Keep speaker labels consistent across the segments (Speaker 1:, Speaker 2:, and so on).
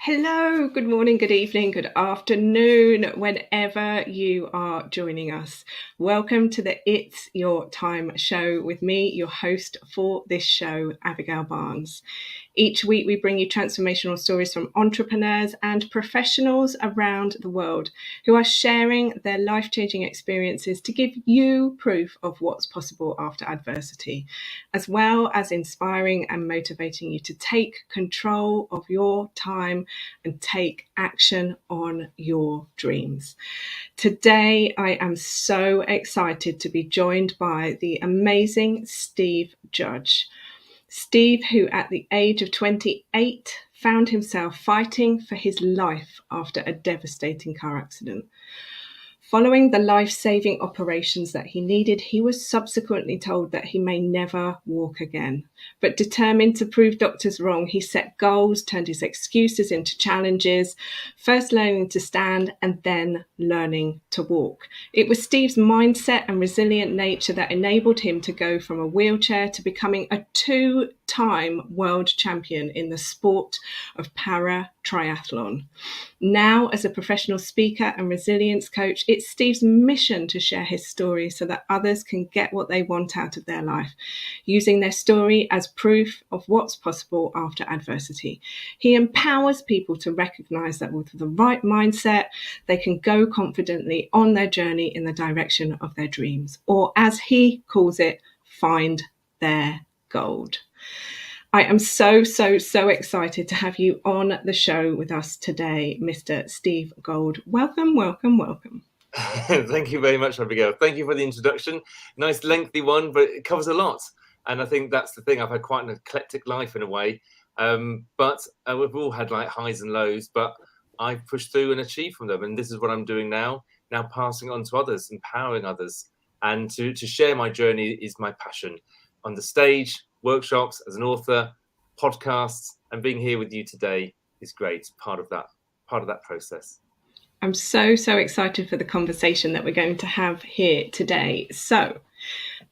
Speaker 1: Hello, good morning, good evening, good afternoon, whenever you are joining us. Welcome to the It's Your Time show with me, your host for this show, Abigail Barnes. Each week, we bring you transformational stories from entrepreneurs and professionals around the world who are sharing their life-changing experiences to give you proof of what's possible after adversity, as well as inspiring and motivating you to take control of your time and take action on your dreams. Today, I am so excited to be joined by the amazing Steve Judge. Steve, who at the age of 28 found himself fighting for his life after a devastating car accident. Following the life-saving operations that he needed, he was subsequently told that he may never walk again. But determined to prove doctors wrong, he set goals, turned his excuses into challenges, first learning to stand and then learning to walk. It was Steve's mindset and resilient nature that enabled him to go from a wheelchair to becoming a two-time world champion in the sport of Paratriathlon. Now, as a professional speaker and resilience coach, it's Steve's mission to share his story so that others can get what they want out of their life, using their story as proof of what's possible after adversity. He empowers people to recognize that with the right mindset, they can go confidently on their journey in the direction of their dreams, or as he calls it, find their gold. I am so excited to have you on the show with us today, Mr. Steve Gold. Welcome.
Speaker 2: Thank you very much, Abigail. Thank you for the introduction. Nice lengthy one, but it covers a lot. And I think that's the thing. I've had quite an eclectic life in a way. But we've all had like highs and lows, but I've pushed through and achieved from them. And this is what I'm doing now passing on to others, empowering others. And to share my journey is my passion. On the stage, workshops, as an author, podcasts, and being here with you today is great. Part of that process.
Speaker 1: I'm so excited for the conversation that we're going to have here today. So,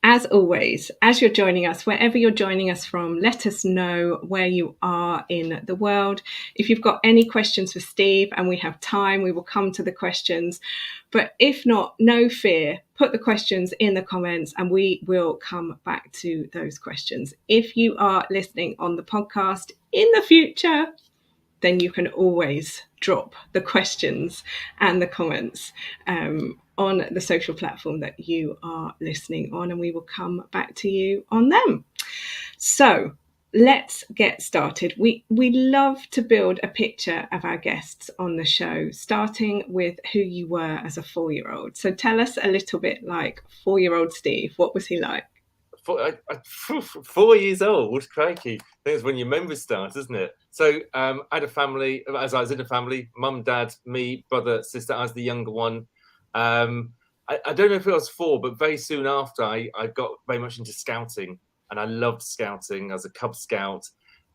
Speaker 1: as always, as you're joining us, wherever you're joining us from, let us know where you are in the world. If you've got any questions for Steve and we have time, we will come to the questions. But if not, no fear, put the questions in the comments and we will come back to those questions. If you are listening on the podcast in the future, then you can always drop the questions and the comments on the social platform that you are listening on, and we will come back to you on them. So let's get started. We love to build a picture of our guests on the show, starting with who you were as a 4-year-old. So tell us a little bit like 4-year-old Steve. What was he like?
Speaker 2: 4 years old, crikey. I think it's when your memories start, isn't it? So I had a family, as I was in a family, mum, dad, me, brother, sister. I was the younger one. I don't know if it was 4, but very soon after, I got very much into scouting, and I loved scouting as a Cub Scout.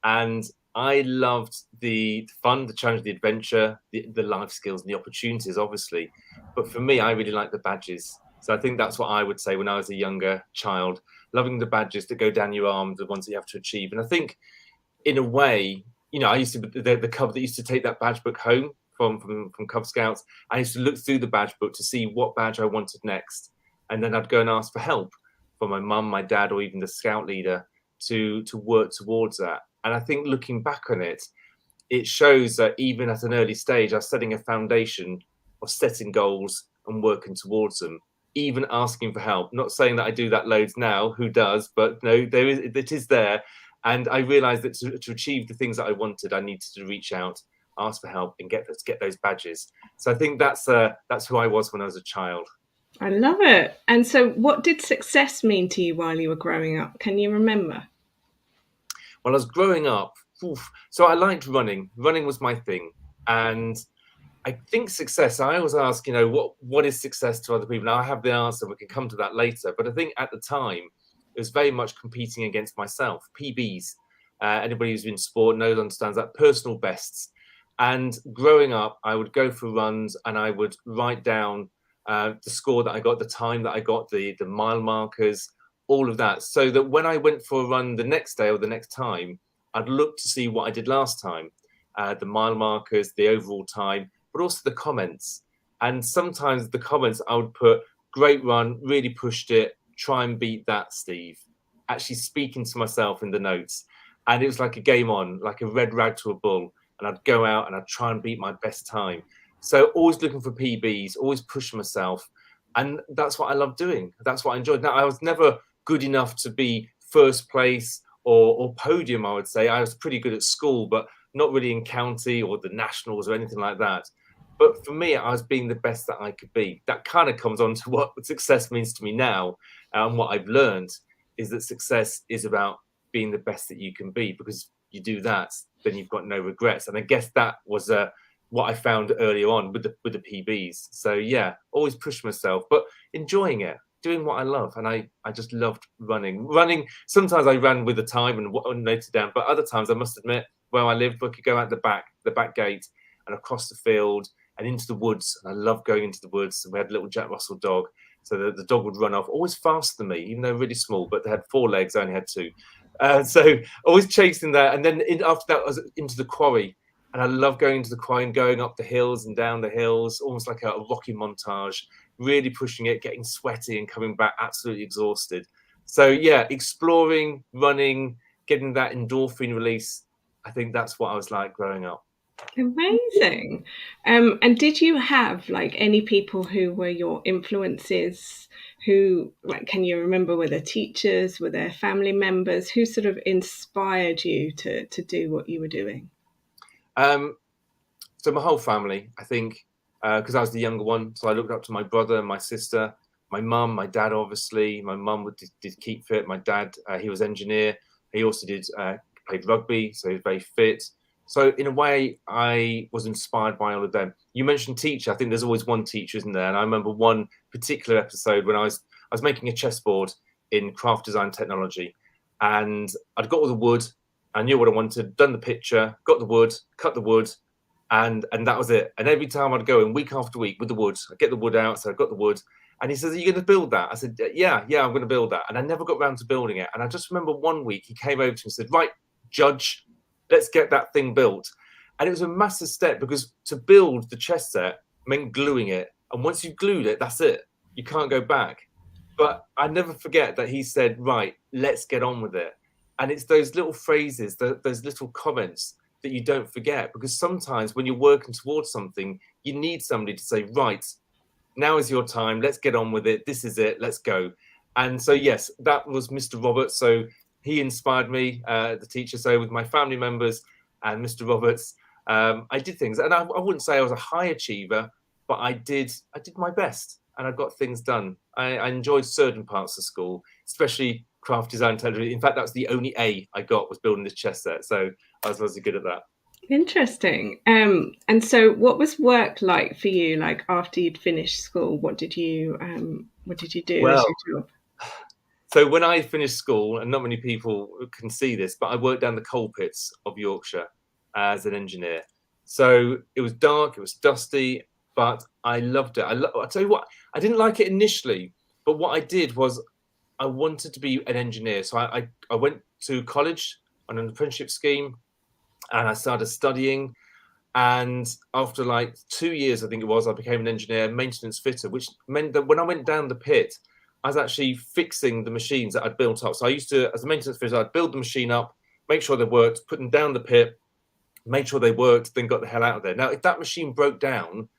Speaker 2: And I loved the fun, the challenge, the adventure, the life skills, and the opportunities, obviously. But for me, I really liked the badges. So I think that's what I would say when I was a younger child, loving the badges that go down your arm, the ones that you have to achieve. And I think, in a way, I used to be the Cub that used to take that badge book home from Cub Scouts. I used to look through the badge book to see what badge I wanted next. And then I'd go and ask for help from my mum, my dad, or even the scout leader to work towards that. And I think looking back on it, it shows that even at an early stage, I was setting a foundation of setting goals and working towards them, even asking for help. Not saying that I do that loads now, who does, but no, it is there. And I realized that to achieve the things that I wanted, I needed to reach out, ask for help, and get those badges. So I think that's who I was when I was a child.
Speaker 1: I love it. And so what did success mean to you while you were growing up? Can you remember?
Speaker 2: When I was growing up, so I liked running. Running was my thing. And I think success, I always ask, what is success to other people? Now, I have the answer. We can come to that later. But I think at the time, it was very much competing against myself, PBs. Anybody who's in sport understands that, personal bests. And growing up, I would go for runs and I would write down the score that I got, the time that I got, the mile markers, all of that. So that when I went for a run the next day or the next time, I'd look to see what I did last time. the mile markers, the overall time, but also the comments. And sometimes the comments I would put, great run, really pushed it, try and beat that, Steve. Actually speaking to myself in the notes. And it was like a game on, like a red rag to a bull. And I'd go out and I'd try and beat my best time. So always looking for PBs, always pushing myself. And that's what I love doing. That's what I enjoyed. Now, I was never good enough to be first place or podium, I would say. I was pretty good at school, but not really in county or the nationals or anything like that. But for me, I was being the best that I could be. That kind of comes on to what success means to me now. And what I've learned is that success is about being the best that you can be, because you do that, then you've got no regrets. And I guess that was what I found earlier on with the PBs. So yeah, always push myself, but enjoying it, doing what I love. And I just loved running. Sometimes I ran with the time and noted down, but other times I must admit, where I lived, I could go out the back gate and across the field and into the woods. And I love going into the woods. And we had a little Jack Russell dog. So the dog would run off, always faster than me, even though really small, but they had 4 legs, I only had 2. So always chasing that. And then after that, I was into the quarry. And I love going into the quarry and going up the hills and down the hills, almost like a rocky montage, really pushing it, getting sweaty and coming back absolutely exhausted. So yeah, exploring, running, getting that endorphin release. I think that's what I was like growing up.
Speaker 1: Amazing. And did you have like any people who were your influences, who, like, can you remember, were there teachers, were there family members who sort of inspired you to do what you were doing?
Speaker 2: So my whole family, I think, because I was the younger one, so I looked up to my brother and my sister, my mum, my dad, obviously. My mum did keep fit. My dad, he was engineer. He also played rugby, so he was very fit. So in a way, I was inspired by all of them. You mentioned teacher. I think there's always one teacher, isn't there? And I remember one particular episode when I was making a chessboard in craft design technology, and I'd got all the wood. I knew what I wanted, done the picture, got the wood, cut the wood, and that was it. And every time I'd go in week after week with the wood, I'd get the wood out, so I got the wood. And he says, "Are you going to build that?" I said, yeah, I'm going to build that. And I never got around to building it. And I just remember one week he came over to me and said, "Right, Judge, let's get that thing built." And it was a massive step, because to build the chess set meant gluing it. And once you've glued it, that's it. You can't go back. But I never forget that he said, "Right, let's get on with it." And it's those little phrases, those little comments that you don't forget, because sometimes when you're working towards something, you need somebody to say, "Right, now is your time. Let's get on with it. This is it. Let's go." And so, yes, that was Mr. Roberts. So he inspired me, the teacher. So with my family members and Mr. Roberts, I did things. And I wouldn't say I was a high achiever, but I did my best, and I got things done. I enjoyed certain parts of school, especially craft design technology. In fact, that's the only A I got, was building this chess set. So I was really good at that.
Speaker 1: Interesting. And so what was work like for you, like after you'd finished school? What did you do as
Speaker 2: Well,
Speaker 1: your job?
Speaker 2: so when I finished school, and not many people can see this, but I worked down the coal pits of Yorkshire as an engineer. So it was dark, it was dusty, but I loved it. I'll tell you what, I didn't like it initially, but what I did was I wanted to be an engineer. So I went to college on an apprenticeship scheme, and I started studying. And after like 2 years, I think it was, I became an engineer, maintenance fitter, which meant that when I went down the pit, I was actually fixing the machines that I'd built up. So I used to, as a maintenance fitter, I'd build the machine up, make sure they worked, put them down the pit, make sure they worked, then got the hell out of there. Now, if that machine broke down,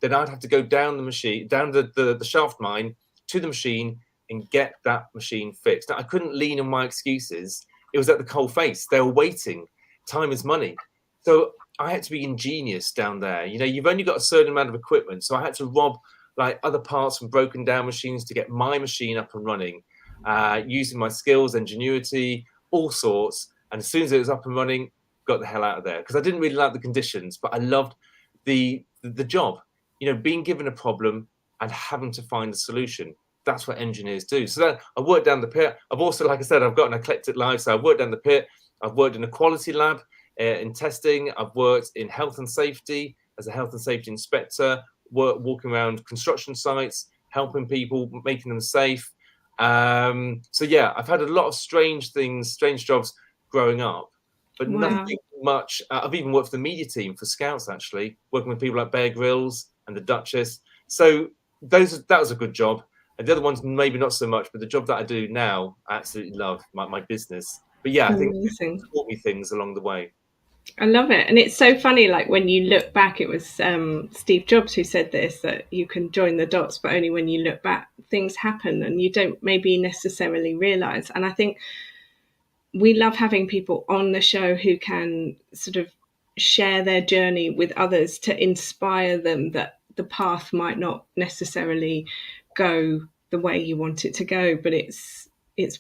Speaker 2: then I'd have to go down the machine, down the shaft mine to the machine and get that machine fixed. Now, I couldn't lean on my excuses. It was at the coal face. They were waiting. Time is money. So I had to be ingenious down there. You know, you've only got a certain amount of equipment. So I had to rob like other parts from broken down machines to get my machine up and running, using my skills, ingenuity, all sorts. And as soon as it was up and running, got the hell out of there, because I didn't really like the conditions, but I loved the job. You know, being given a problem and having to find a solution. That's what engineers do. So then I worked down the pit. I've also, like I said, I've got an eclectic life. So I've worked down the pit. I've worked in a quality lab in testing. I've worked in health and safety as a health and safety inspector, walking around construction sites, helping people, making them safe. So yeah, I've had a lot of strange things, strange jobs growing up, but
Speaker 1: Wow.
Speaker 2: nothing much. I've even worked for the media team for Scouts, actually, working with people like Bear Grylls and the Duchess. So that was a good job. And the other ones, maybe not so much, but the job that I do now, I absolutely love my business. But yeah, I think
Speaker 1: Amazing.
Speaker 2: it's taught me things along the way.
Speaker 1: I love it. And it's so funny, like when you look back, it was Steve Jobs who said this, that you can join the dots, but only when you look back, things happen and you don't maybe necessarily realize. And I think we love having people on the show who can sort of share their journey with others to inspire them that the path might not necessarily go the way you want it to go, but it's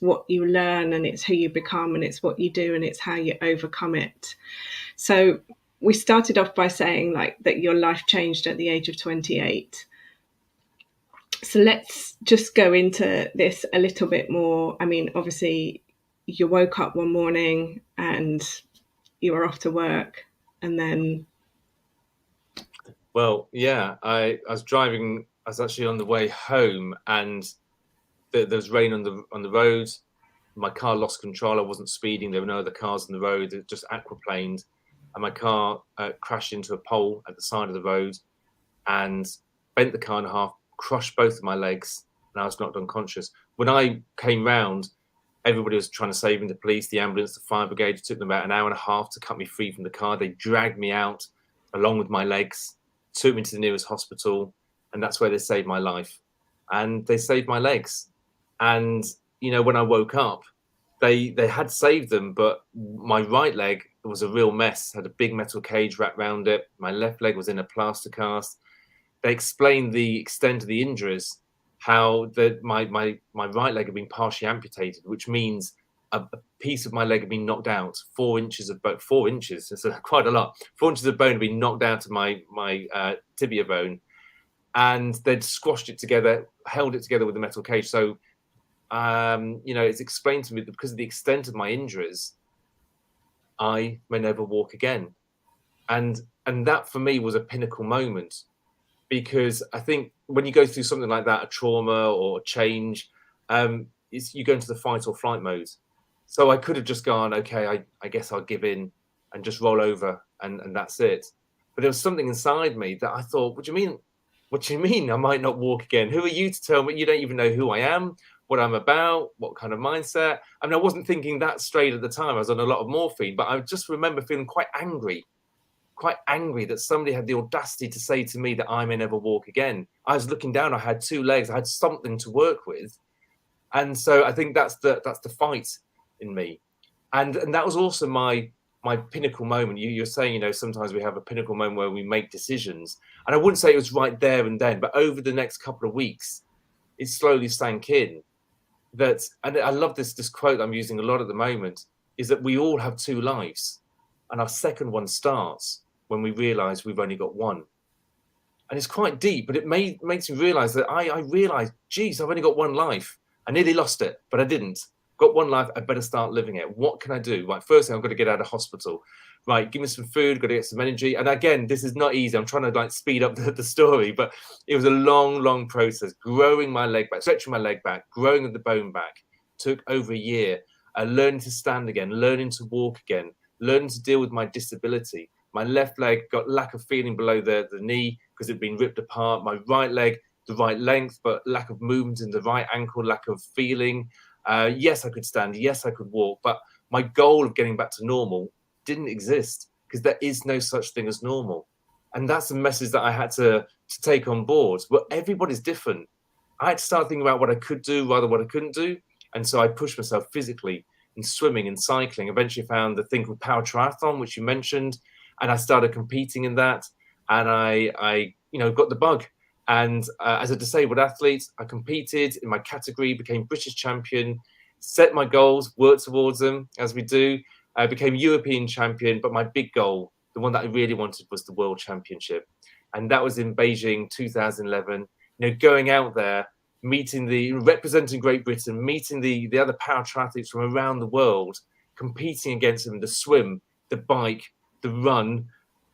Speaker 1: what you learn and it's who you become and it's what you do and it's how you overcome it. So we started off by saying like that your life changed at the age of 28. So let's just go into this a little bit more. I mean, obviously you woke up one morning and you were off to work, and then
Speaker 2: Well, yeah, I was driving. I was actually on the way home, and there was rain on the road. My car lost control. I wasn't speeding. There were no other cars on the road. It just aquaplaned, and my car crashed into a pole at the side of the road, and bent the car in half, crushed both of my legs, and I was knocked unconscious. When I came round, everybody was trying to save me. The police, the ambulance, the fire brigade. It took them about an hour and a half to cut me free from the car. They dragged me out along with my legs, took me to the nearest hospital, and that's where they saved my life. And they saved my legs. And when I woke up, they had saved them, but my right leg was a real mess. Had a big metal cage wrapped around it. My left leg was in a plaster cast. They explained the extent of the injuries, how my right leg had been partially amputated, which means a piece of my leg had been knocked out. 4 inches of bone, 4 inches, it's quite a lot. 4 inches of bone had been knocked out of my tibia bone, and they'd squashed it together, held it together with a metal cage. So, it's explained to me that because of the extent of my injuries, I may never walk again. And that for me was a pinnacle moment, because I think when you go through something like that, a trauma or a change, you go into the fight or flight mode. So I could have just gone, okay, I guess I'll give in and just roll over and that's it. But there was something inside me that I thought, what do you mean? What do you mean I might not walk again? Who are you to tell me? You don't even know who I am, what I'm about, what kind of mindset. I mean, I wasn't thinking that straight at the time. I was on a lot of morphine, but I just remember feeling quite angry that somebody had the audacity to say to me that I may never walk again. I was looking down, I had 2 legs, I had something to work with. And so I think that's the fight in me. And that was also my pinnacle moment. You're saying, sometimes we have a pinnacle moment where we make decisions. And I wouldn't say it was right there and then, but over the next couple of weeks, it slowly sank in that, and I love this quote I'm using a lot at the moment, is that we all have 2 lives. And our second one starts when we realize we've only got one. And it's quite deep, but it makes me realize that I realized, geez, I've only got one life. I nearly lost it, but I didn't. Got one life, I better start living it. What can I do? Right, first thing, I've got to get out of hospital. Right, give me some food, got to get some energy. And again, this is not easy. I'm trying to speed up the story, but it was a long, long process. Growing my leg back, stretching my leg back, growing the bone back. Took over a year. Learning to stand again, learning to walk again, learning to deal with my disability. My left leg got lack of feeling below the knee because it'd been ripped apart. My right leg, the right length, but lack of movement in the right ankle, lack of feeling. Yes, I could stand. Yes, I could walk. But my goal of getting back to normal didn't exist because there is no such thing as normal. And that's the message that I had to take on board. But everybody's different. I had to start thinking about what I could do rather than what I couldn't do. And so I pushed myself physically in swimming and cycling. Eventually found the thing called Paratriathlon, which you mentioned. And I started competing in that. And I got the bug. And as a disabled athlete, I competed in my category, became British champion, set my goals, worked towards them as we do. I became European champion, but my big goal, the one that I really wanted, was the World Championship. And that was in Beijing 2011. Going out there, representing Great Britain, meeting the other para triathletes from around the world, competing against them, the swim, the bike, the run,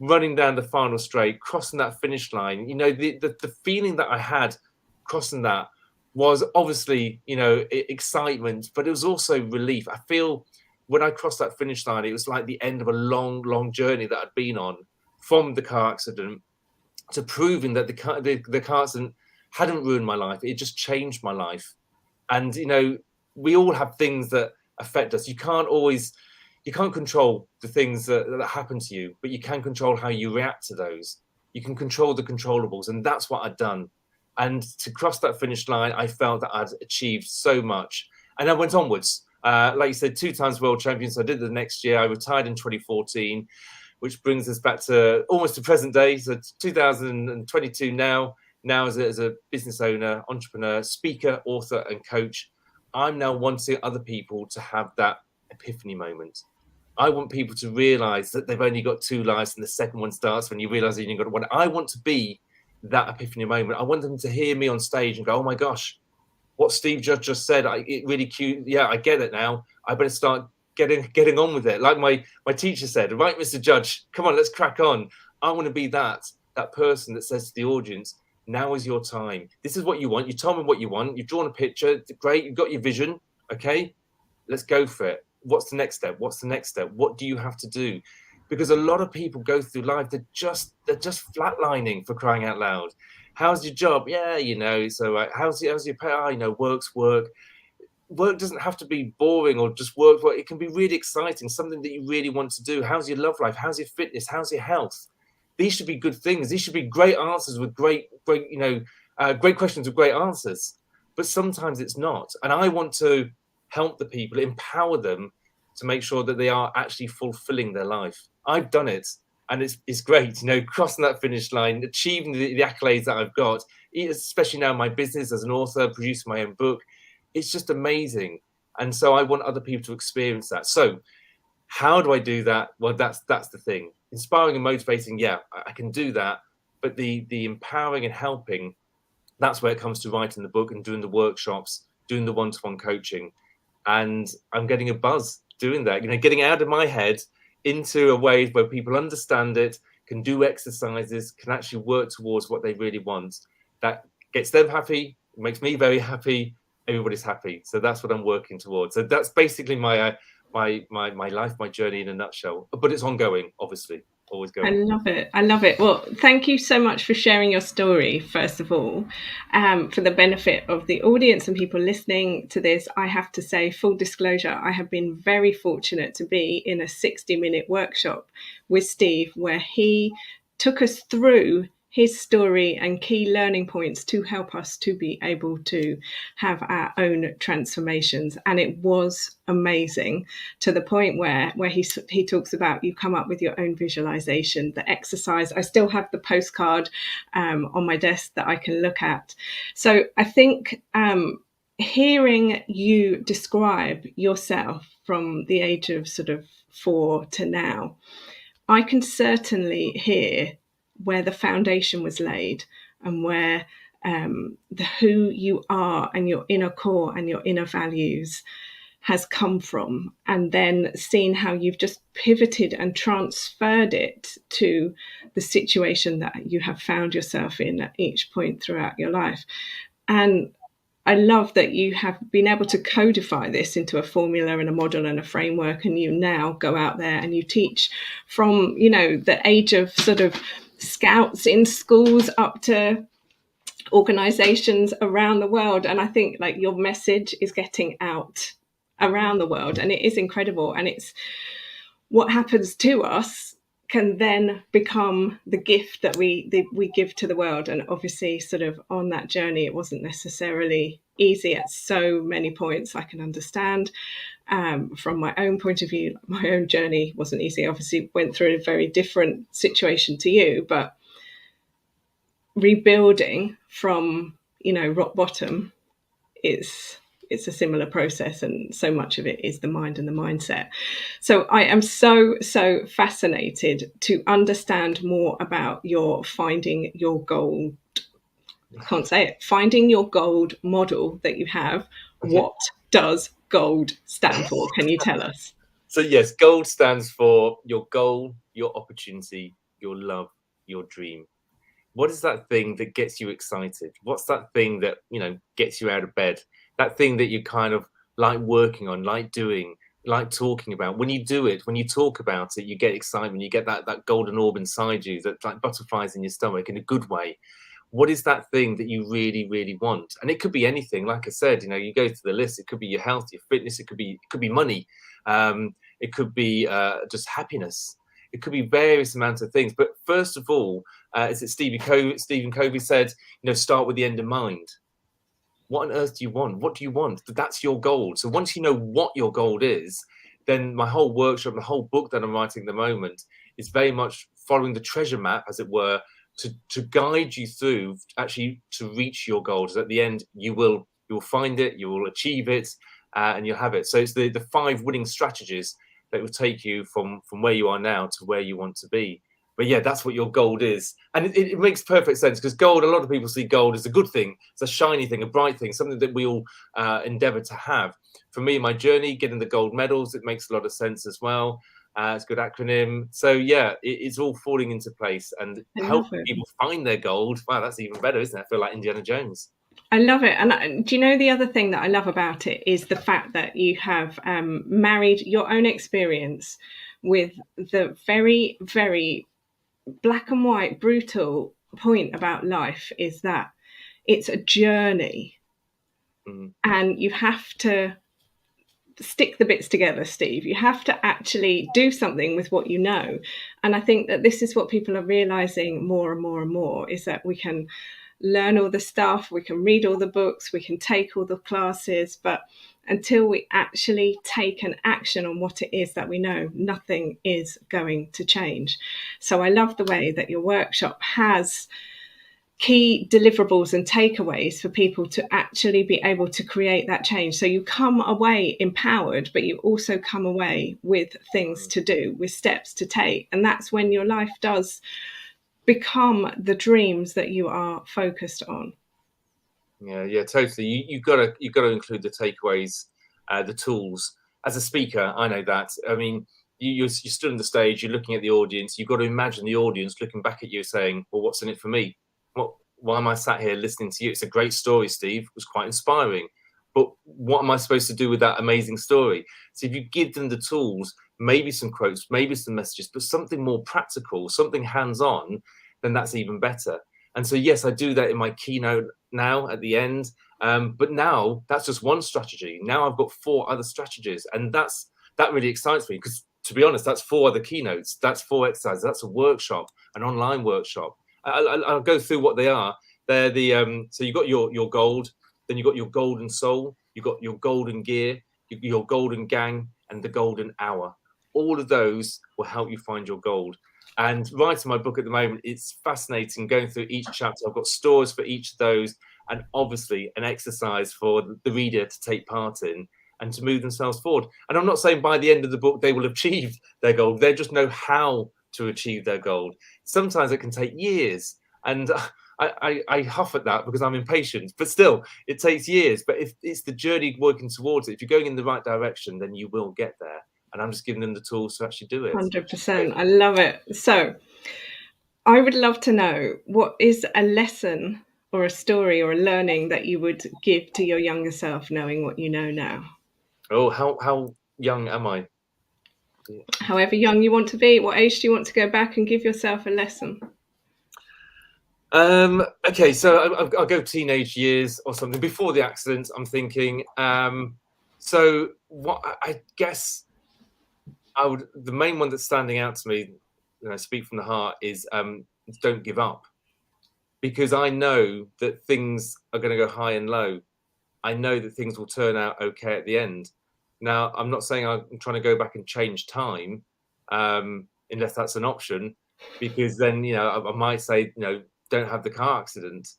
Speaker 2: running down the final straight, crossing that finish line. The feeling that I had crossing that was obviously, excitement, but it was also relief. I feel when I crossed that finish line, it was like the end of a long, long journey that I'd been on, from the car accident to proving that the car accident hadn't ruined my life. It just changed my life. And, you know, we all have things that affect us. You can't control the things that happen to you, but you can control how you react to those. You can control the controllables, and that's what I'd done. And to cross that finish line, I felt that I'd achieved so much. And I went onwards. Like you said, 2 times world champion. So I did the next year. I retired in 2014, which brings us back to almost to present day. So 2022 now as a business owner, entrepreneur, speaker, author, and coach. I'm now wanting other people to have that epiphany moment. I want people to realize that they've only got 2 lives, and the second one starts when you realize you've only got 1. I want to be that epiphany moment. I want them to hear me on stage and go, oh my gosh, what Steve Judge just said, it really cute. Yeah, I get it now. I better start getting on with it. Like my teacher said, right, Mr. Judge, come on, let's crack on. I want to be that person that says to the audience, now is your time. This is what you want. You told me what you want. You've drawn a picture. Great. You've got your vision. Okay, let's go for it. What's the next step? What's the next step? What do you have to do? Because a lot of people go through life, they're just flatlining, for crying out loud. How's your job? Yeah, you know. So how's your pay? Oh, you know, work. Work doesn't have to be boring or just work. It can be really exciting, something that you really want to do. How's your love life? How's your fitness? How's your health? These should be good things. These should be great answers with great questions with great answers. But sometimes it's not. And I want to help the people, empower them to make sure that they are actually fulfilling their life. I've done it, and it's great, you know, crossing that finish line, achieving the accolades that I've got, especially now in my business as an author, producing my own book. It's just amazing. And so I want other people to experience that. So how do I do that? Well, that's the thing. Inspiring and motivating, yeah, I can do that. But the empowering and helping, that's where it comes to writing the book and doing the workshops, doing the one-to-one coaching. And I'm getting a buzz doing that, you know, getting out of my head into a way where people understand it, can do exercises, can actually work towards what they really want. That gets them happy, makes me very happy, everybody's happy. So that's what I'm working towards. So that's basically my life, my journey in a nutshell. But it's ongoing, obviously, always going.
Speaker 1: I love it. I love it. Well, thank you so much for sharing your story, first of all. For the benefit of the audience and people listening to this, I have to say, full disclosure, I have been very fortunate to be in a 60-minute workshop with Steve where he took us through his story and key learning points to help us to be able to have our own transformations. And it was amazing, to the point where he talks about, you come up with your own visualization, the exercise. I still have the postcard on my desk that I can look at. So I think hearing you describe yourself from the age of sort of 4 to now, I can certainly hear where the foundation was laid and where who you are and your inner core and your inner values has come from, and then seeing how you've just pivoted and transferred it to the situation that you have found yourself in at each point throughout your life. And I love that you have been able to codify this into a formula and a model and a framework, and you now go out there and you teach from, you know, the age of sort of scouts in schools up to organizations around the world. And I think like your message is getting out around the world, and it is incredible. And it's what happens to us can then become the gift that we give to the world. And obviously sort of on that journey, it wasn't necessarily easy at so many points. I can understand from my own point of view, my own journey wasn't easy. Obviously went through a very different situation to you, but rebuilding from, you know, rock bottom, it's a similar process, and so much of it is the mind and the mindset. So I am so fascinated to understand more about your finding your gold, I can't say it, finding your gold model that you have. Okay. What does gold stand for? Can you tell us?
Speaker 2: So yes, gold stands for your goal, your opportunity, your love, your dream. What is that thing that gets you excited? What's that thing that, you know, gets you out of bed? That thing that you kind of like working on, like doing, like talking about. When you do it, when you talk about it, you get excitement, you get that golden orb inside you, that's like butterflies in your stomach in a good way. What is that thing that you really, really want? And it could be anything. Like I said, you go to the list. It could be your health, your fitness. It could be money. It could be just happiness. It could be various amounts of things. But first of all, as Stephen Covey said, start with the end in mind. What on earth do you want? What do you want? That's your goal. So once you know what your goal is, then my whole workshop, the whole book that I'm writing at the moment is very much following the treasure map, as it were, to guide you through actually to reach your goals. At the end, you will find it, you will achieve it, and you'll have it. So it's the 5 winning strategies that will take you from where you are now to where you want to be. But yeah, that's what your gold is. And it makes perfect sense, because gold, a lot of people see gold as a good thing. It's a shiny thing, a bright thing, something that we all endeavor to have. For me, my journey, getting the gold medals, it makes a lot of sense as well. It's a good acronym. So yeah, it's all falling into place, and helping people find their gold. Wow, that's even better, isn't it? I feel like Indiana Jones.
Speaker 1: I love it. And do you know, the other thing that I love about it is the fact that you have married your own experience with the very, very black and white, brutal point about life, is that it's a journey. And you have to stick the bits together, Steve. You have to actually do something with what you know. And I think that this is what people are realizing more and more and more, is that we can learn all the stuff, we can read all the books, we can take all the classes, but until we actually take an action on what it is that we know, nothing is going to change. So I love the way that your workshop has key deliverables and takeaways for people to actually be able to create that change. So you come away empowered, but you also come away with things to do, with steps to take. And that's when your life does become the dreams that you are focused on.
Speaker 2: Yeah, totally. You've got to include the takeaways, the tools. As a speaker, I know that. I mean, you stood on the stage, you're looking at the audience. You've got to imagine the audience looking back at you, saying, "Well, what's in it for me? Why am I sat here listening to you? It's a great story, Steve. It was quite inspiring. But what am I supposed to do with that amazing story?" So if you give them the tools, maybe some quotes, maybe some messages, but something more practical, something hands-on, then that's even better. And so, yes, I do that in my keynote now at the end. But now that's just one strategy. Now I've got 4 other strategies. And that really excites me, because, to be honest, that's 4 other keynotes. That's 4 exercises. That's a workshop, an online workshop. I'll go through what they are. They're so you've got your gold, then you've got your golden soul, you've got your golden gear, your golden gang, and the golden hour. All of those will help you find your gold. And writing my book at the moment, it's fascinating going through each chapter. I've got stories for each of those, and obviously an exercise for the reader to take part in and to move themselves forward. And I'm not saying by the end of the book they will have achieved their goal. They just know how to achieve their goal. Sometimes it can take years, and I huff at that because I'm impatient, but still it takes years. But if it's the journey working towards it, if you're going in the right direction, then you will get there. And I'm just giving them the tools to actually do it.
Speaker 1: 100%. I love it. So I would love to know, what is a lesson or a story or a learning that you would give to your younger self, knowing what you know now?
Speaker 2: Oh, how young am I?
Speaker 1: However young you want to be. What age do you want to go back and give yourself a lesson?
Speaker 2: Okay, so I'll go teenage years or something. Before the accident, I'm thinking. So what I guess the main one that's standing out to me, speak from the heart, is don't give up. Because I know that things are going to go high and low. I know that things will turn out okay at the end. Now, I'm not saying I'm trying to go back and change time, unless that's an option, because then, I might say, don't have the car accident.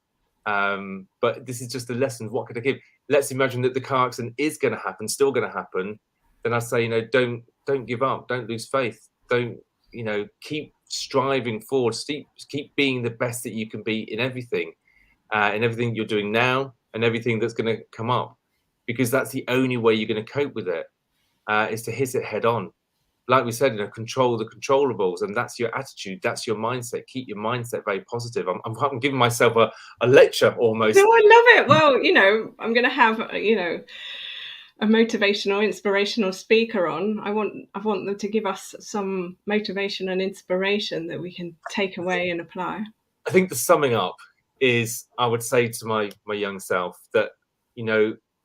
Speaker 2: But this is just a lesson. What could I give? Let's imagine that the car accident is going to happen, still going to happen. Then I say, don't give up. Don't lose faith. Don't, keep striving forward. Keep being the best that you can be in everything you're doing now and everything that's going to come up. Because that's the only way you're going to cope with it, is to hit it head on. Like we said, control the controllables, and that's your attitude, that's your mindset. Keep your mindset very positive. I'm giving myself a lecture almost.
Speaker 1: No, I love it. Well, I'm going to have, a motivational, inspirational speaker on, I want them to give us some motivation and inspiration that we can take away and apply.
Speaker 2: I think the summing up is, I would say to my young self that,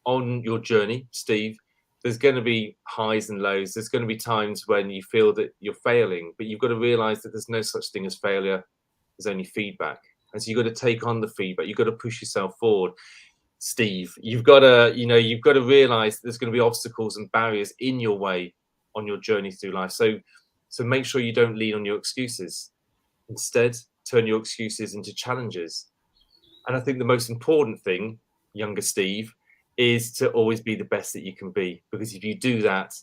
Speaker 2: on your journey, Steve, there's going to be highs and lows. There's going to be times when you feel that you're failing, but you've got to realize that there's no such thing as failure. There's only feedback. And so you've got to take on the feedback. You've got to push yourself forward. Steve, you've got to realize there's going to be obstacles and barriers in your way on your journey through life. So make sure you don't lean on your excuses. Instead, turn your excuses into challenges. And I think the most important thing, younger Steve, is to always be the best that you can be. Because if you do that,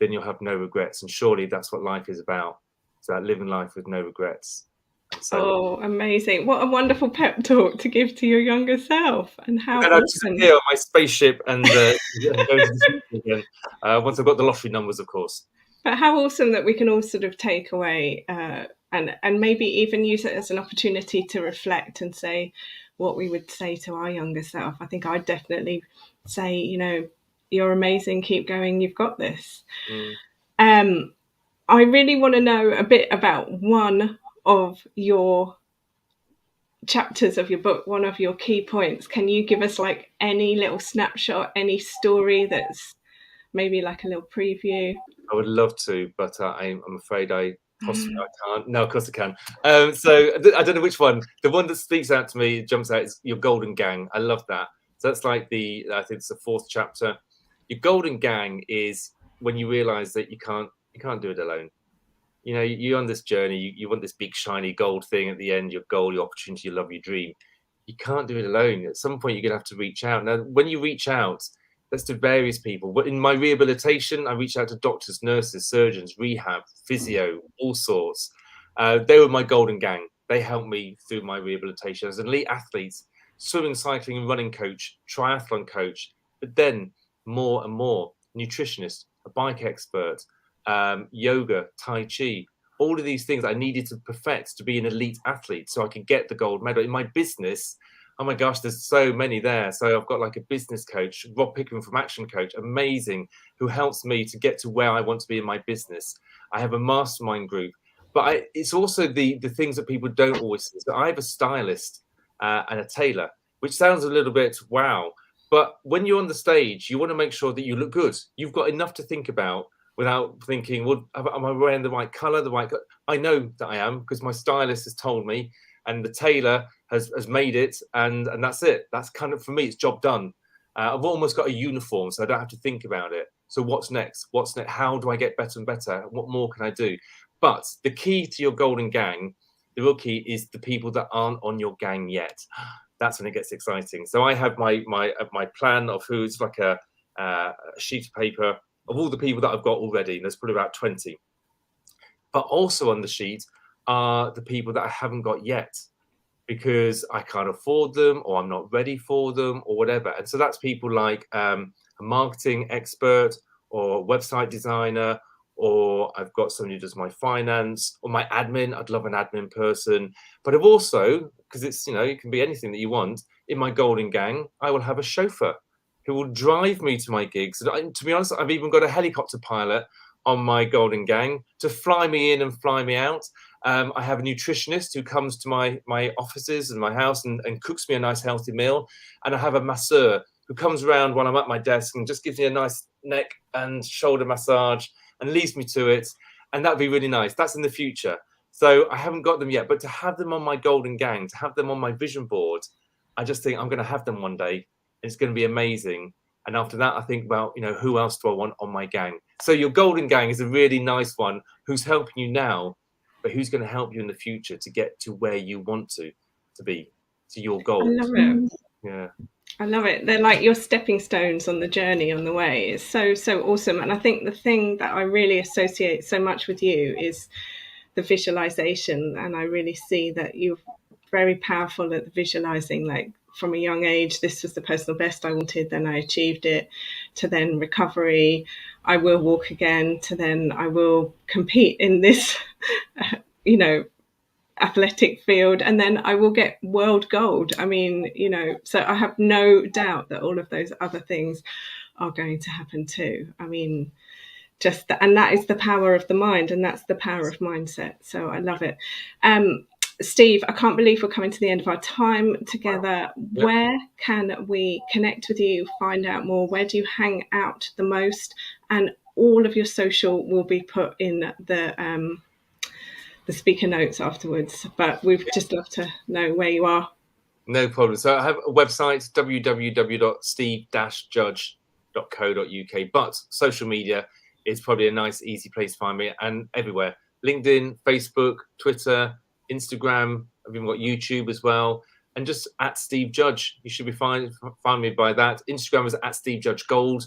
Speaker 2: then you'll have no regrets. And surely that's what life is about. It's about living life with no regrets.
Speaker 1: So, amazing. What a wonderful pep talk to give to your younger self. And how
Speaker 2: I'll disappear on my spaceship and go to the future again, once I've got the lottery numbers, of course.
Speaker 1: But how awesome that we can all sort of take away and maybe even use it as an opportunity to reflect and say what we would say to our younger self. I think I'd definitely say, you're amazing, keep going, you've got this. I really want to know a bit about one of your chapters of your book, one of your key points. Can you give us like any little snapshot, any story that's maybe like a little preview?
Speaker 2: I would love to, but I'm afraid I can't. No, of course I can. So I don't know which one. The one that speaks out to me, jumps out, is your golden gang. I love that. So that's like I think it's the 4th chapter. Your golden gang is when you realize that you can't do it alone. You're on this journey. You want this big shiny gold thing at the end. Your goal, your opportunity, your love, your dream. You can't do it alone. At some point, you're gonna have to reach out. Now, when you reach out, that's to various people. But in my rehabilitation, I reached out to doctors, nurses, surgeons, rehab, physio, all sorts. They were my golden gang. They helped me through my rehabilitation as an elite athlete, swimming, cycling, and running coach, triathlon coach. But then more and more, nutritionist, a bike expert, yoga, Tai Chi, all of these things I needed to perfect to be an elite athlete so I could get the gold medal. In my business, oh my gosh, there's so many there. So I've got like a business coach, Rob Pickering from Action Coach, amazing, who helps me to get to where I want to be in my business. I have a mastermind group, but it's also the things that people don't always see. So I have a stylist and a tailor, which sounds a little bit wow. But when you're on the stage, you want to make sure that you look good. You've got enough to think about without thinking, well, am I wearing the right color, I know that I am because my stylist has told me and the tailor has made it, and that's it. That's kind of, for me, it's job done. I've almost got a uniform, so I don't have to think about it. So what's next? How do I get better and better? What more can I do? But the key to your golden gang, the real key, is the people that aren't on your gang yet. That's when it gets exciting. So I have my plan of who's like a sheet of paper of all the people that I've got already. And there's probably about 20. But also on the sheet are the people that I haven't got yet because I can't afford them or I'm not ready for them or whatever. And so that's people like a marketing expert or a website designer, or I've got somebody who does my finance or my admin. I'd love an admin person. But I've also, because it's, it can be anything that you want, in my golden gang, I will have a chauffeur who will drive me to my gigs. And to be honest, I've even got a helicopter pilot on my golden gang to fly me in and fly me out. I have a nutritionist who comes to my offices and my house and cooks me a nice healthy meal. And I have a masseur who comes around while I'm at my desk and just gives me a nice neck and shoulder massage and leads me to it. And that'd be really nice. That's in the future. So I haven't got them yet, but to have them on my golden gang, to have them on my vision board, I just think I'm going to have them one day. It's going to be amazing. And after that, I think about, who else do I want on my gang? So your golden gang is a really nice one who's helping you now, but who's going to help you in the future to get to where you want to be, to your goals.
Speaker 1: I love it.
Speaker 2: Yeah.
Speaker 1: I love it. They're like your stepping stones on the journey, on the way. It's so, so awesome. And I think the thing that I really associate so much with you is the visualization. And I really see that you're very powerful at visualizing, like from a young age, this was the personal best I wanted, then I achieved it, to then recovery, I will walk again, to then I will compete in this, athletic field, and then I will get world gold. I mean, so I have no doubt that all of those other things are going to happen too. I mean, and that is the power of the mind, and that's the power of mindset. So I love it. Steve, I can't believe we're coming to the end of our time together.
Speaker 2: Yep.
Speaker 1: Where can we connect with you, find out more? Where do you hang out the most? And all of your social will be put in the speaker notes afterwards. But we'd just love to know where you are.
Speaker 2: No problem. So I have a website, www.steve-judge.co.uk. But social media is probably a nice, easy place to find me, and everywhere: LinkedIn, Facebook, Twitter, Instagram. I've even got YouTube as well, and just at Steve Judge. You should be find me by that. Instagram is at Steve Judge Gold.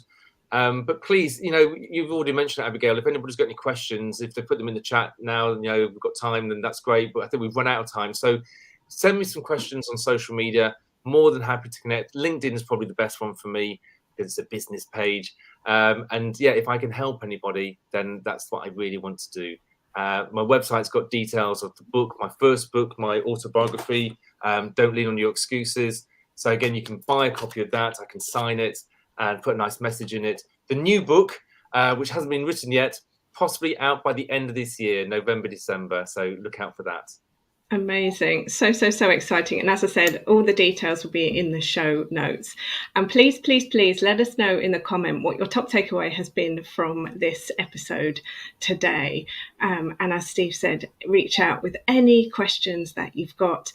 Speaker 2: But please, you've already mentioned it, Abigail. If anybody's got any questions, if they put them in the chat now, we've got time, then that's great. But I think we've run out of time. So send me some questions on social media. More than happy to connect. LinkedIn is probably the best one for me because it's a business page. And yeah, if I can help anybody, then that's what I really want to do. My website's got details of the book, my first book, my autobiography, Don't Lean on Your Excuses. So again, you can buy a copy of that. I can sign it and put a nice message in it. The new book, which hasn't been written yet, possibly out by the end of this year, November, December. So look out for that.
Speaker 1: Amazing. So exciting. And as I said, all the details will be in the show notes. And please, please, please let us know in the comment what your top takeaway has been from this episode today. And as Steve said, reach out with any questions that you've got,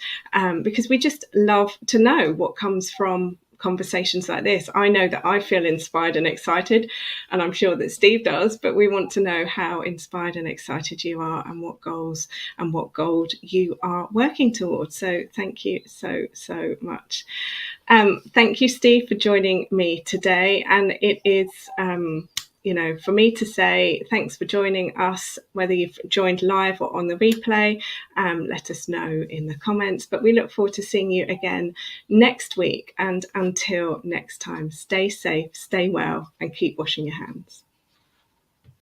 Speaker 1: because we just love to know what comes from conversations like this. I know that I feel inspired and excited, and I'm sure that Steve does, but we want to know how inspired and excited you are and what goals and what goal you are working towards. So thank you so much. Thank you, Steve, for joining me today. And it is for me to say thanks for joining us, whether you've joined live or on the replay. Let us know in the comments. But we look forward to seeing you again next week. And until next time, stay safe, stay well, and keep washing your hands.